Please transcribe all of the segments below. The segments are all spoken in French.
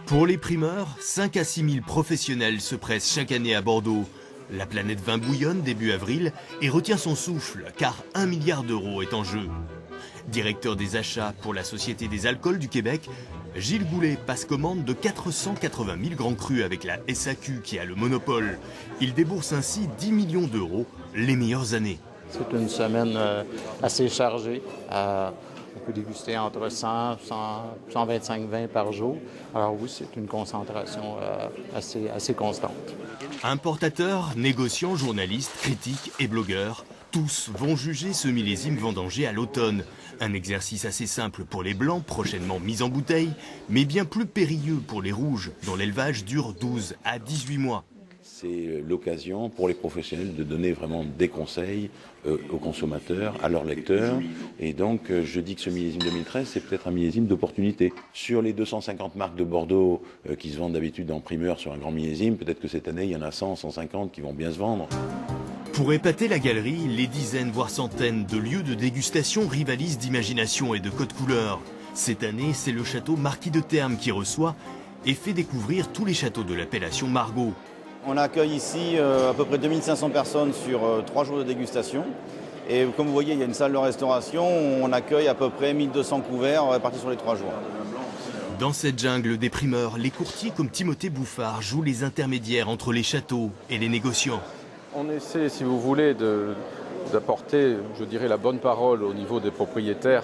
Pour les primeurs, 5 à 6 000 professionnels se pressent chaque année à Bordeaux. La planète vin bouillonne début avril et retient son souffle car 1 milliard d'euros est en jeu. Directeur des achats pour la Société des alcools du Québec, Gilles Goulet passe commande de 480 000 grands crus avec la SAQ qui a le monopole. Il débourse ainsi 10 millions d'euros, les meilleures années. C'est une semaine assez chargée. On peut déguster entre 100 et 125 vins par jour. Alors oui, c'est une concentration assez constante. Importateurs, négociants, journalistes, critiques et blogueurs, tous vont juger ce millésime vendangé à l'automne. Un exercice assez simple pour les blancs, prochainement mis en bouteille, mais bien plus périlleux pour les rouges, dont l'élevage dure 12 à 18 mois. C'est l'occasion pour les professionnels de donner vraiment des conseils aux consommateurs, à leurs lecteurs. Et donc, je dis que ce millésime 2013, c'est peut-être un millésime d'opportunité. Sur les 250 marques de Bordeaux qui se vendent d'habitude en primeur sur un grand millésime, peut-être que cette année, il y en a 100, 150 qui vont bien se vendre. Pour épater la galerie, les dizaines voire centaines de lieux de dégustation rivalisent d'imagination et de codes couleurs. Cette année, c'est le château Marquis de Termes qui reçoit et fait découvrir tous les châteaux de l'appellation Margaux. On accueille ici à peu près 2500 personnes sur 3 jours de dégustation. Et comme vous voyez, il y a une salle de restauration où on accueille à peu près 1200 couverts répartis sur les 3 jours. Dans cette jungle des primeurs, les courtiers comme Timothée Bouffard jouent les intermédiaires entre les châteaux et les négociants. On essaie, si vous voulez, d'apporter, je dirais, la bonne parole au niveau des propriétaires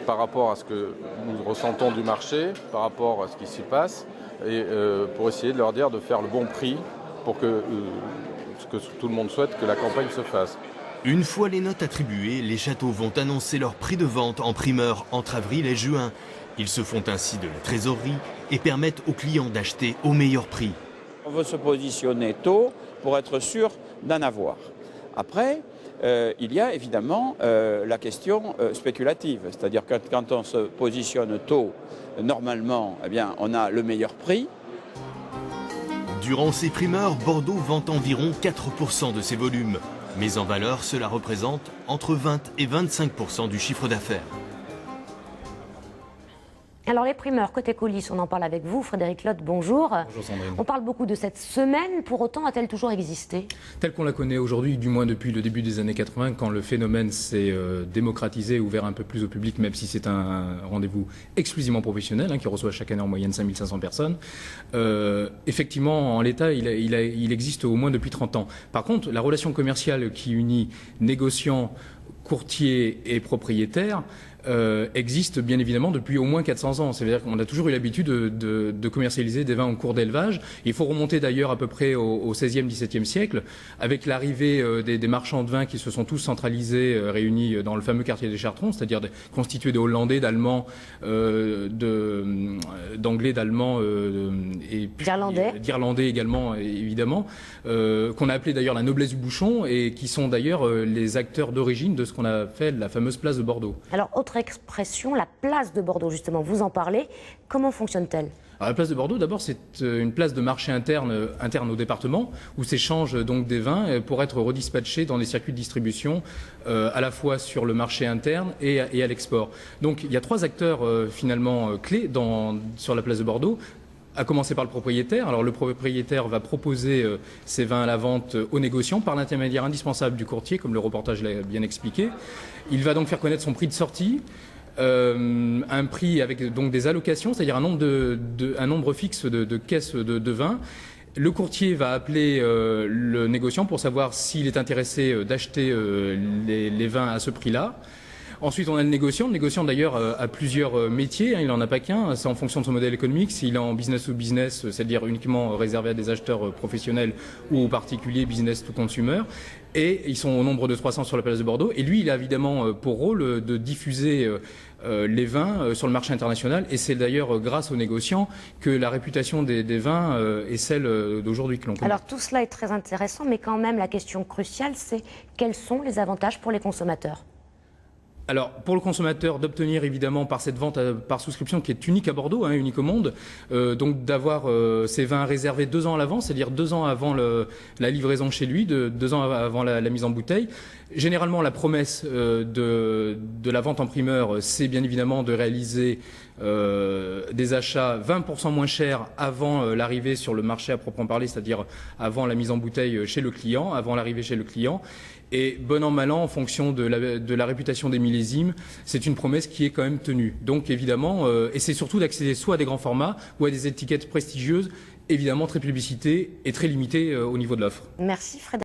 par rapport à ce que nous ressentons du marché, par rapport à ce qui s'y passe, et pour essayer de leur dire de faire le bon prix pour que, ce que tout le monde souhaite, que la campagne se fasse. Une fois les notes attribuées, les châteaux vont annoncer leur prix de vente en primeur entre avril et juin. Ils se font ainsi de la trésorerie et permettent aux clients d'acheter au meilleur prix. On veut se positionner tôt pour être sûr d'en avoir. Après, il y a évidemment la question spéculative, c'est-à-dire que quand on se positionne tôt, normalement, eh bien, on a le meilleur prix. Durant ces primeurs, Bordeaux vend environ 4% de ses volumes. Mais en valeur, cela représente entre 20 et 25% du chiffre d'affaires. Alors les primeurs, côté coulisses, on en parle avec vous, Frédéric Lotte, bonjour. Bonjour Sandrine. On parle beaucoup de cette semaine, pour autant a-t-elle toujours existé? Telle qu'on la connaît aujourd'hui, du moins depuis le début des années 80, quand le phénomène s'est démocratisé, ouvert un peu plus au public, même si c'est un rendez-vous exclusivement professionnel, qui reçoit chaque année en moyenne 5500 personnes. Effectivement, en l'état, il existe au moins depuis 30 ans. Par contre, la relation commerciale qui unit négociants, courtiers et propriétaires existe bien évidemment depuis au moins 400 ans. C'est-à-dire qu'on a toujours eu l'habitude de commercialiser des vins en cours d'élevage. Il faut remonter d'ailleurs à peu près au XVIe, XVIIe siècle, avec l'arrivée des marchands de vins qui se sont tous centralisés, réunis dans le fameux quartier des Chartrons, c'est-à-dire constitués de Hollandais, d'Allemands, d'Anglais, d'Allemands et d'Irlandais également, évidemment, qu'on a appelé d'ailleurs la noblesse du bouchon et qui sont d'ailleurs les acteurs d'origine de ce qu'on a fait la fameuse place de Bordeaux. Alors, autre expression, la place de Bordeaux, justement, vous en parlez. Comment fonctionne-t-elle? Alors, la place de Bordeaux, d'abord, c'est une place de marché interne au département, où s'échangent donc des vins pour être redispatchés dans les circuits de distribution, à la fois sur le marché interne et à l'export. Donc, il y a 3 acteurs finalement clés sur la place de Bordeaux. À commencer par le propriétaire. Alors le propriétaire va proposer ses vins à la vente aux négociants par l'intermédiaire indispensable du courtier, comme le reportage l'a bien expliqué. Il va donc faire connaître son prix de sortie, un prix avec donc des allocations, c'est-à-dire un nombre fixe de caisses de vin. Le courtier va appeler le négociant pour savoir s'il est intéressé d'acheter les vins à ce prix-là. Ensuite, on a le négociant. Le négociant, d'ailleurs, a plusieurs métiers. Il n'en a pas qu'un. C'est en fonction de son modèle économique. S'il est en business to business, c'est-à-dire uniquement réservé à des acheteurs professionnels ou aux particuliers, business to consumer. Et ils sont au nombre de 300 sur la place de Bordeaux. Et lui, il a évidemment pour rôle de diffuser les vins sur le marché international. Et c'est d'ailleurs grâce aux négociants que la réputation des vins est celle d'aujourd'hui que l'on connaît. Alors tout cela est très intéressant, mais quand même la question cruciale, c'est quels sont les avantages pour les consommateurs? Alors, pour le consommateur, d'obtenir évidemment par cette vente par souscription qui est unique à Bordeaux, unique au monde, donc d'avoir ces vins réservés 2 ans à l'avance, c'est-à-dire 2 ans avant la livraison chez lui, 2 ans avant la mise en bouteille. Généralement, la promesse de la vente en primeur, c'est bien évidemment de réaliser des achats 20% moins chers avant l'arrivée sur le marché à proprement parler, c'est-à-dire avant la mise en bouteille chez le client, avant l'arrivée chez le client. Et bon an, mal an, en fonction de la réputation des millésimes, c'est une promesse qui est quand même tenue. Donc évidemment, et c'est surtout d'accéder soit à des grands formats ou à des étiquettes prestigieuses, évidemment très publicitées et très limitées au niveau de l'offre. Merci Frédéric.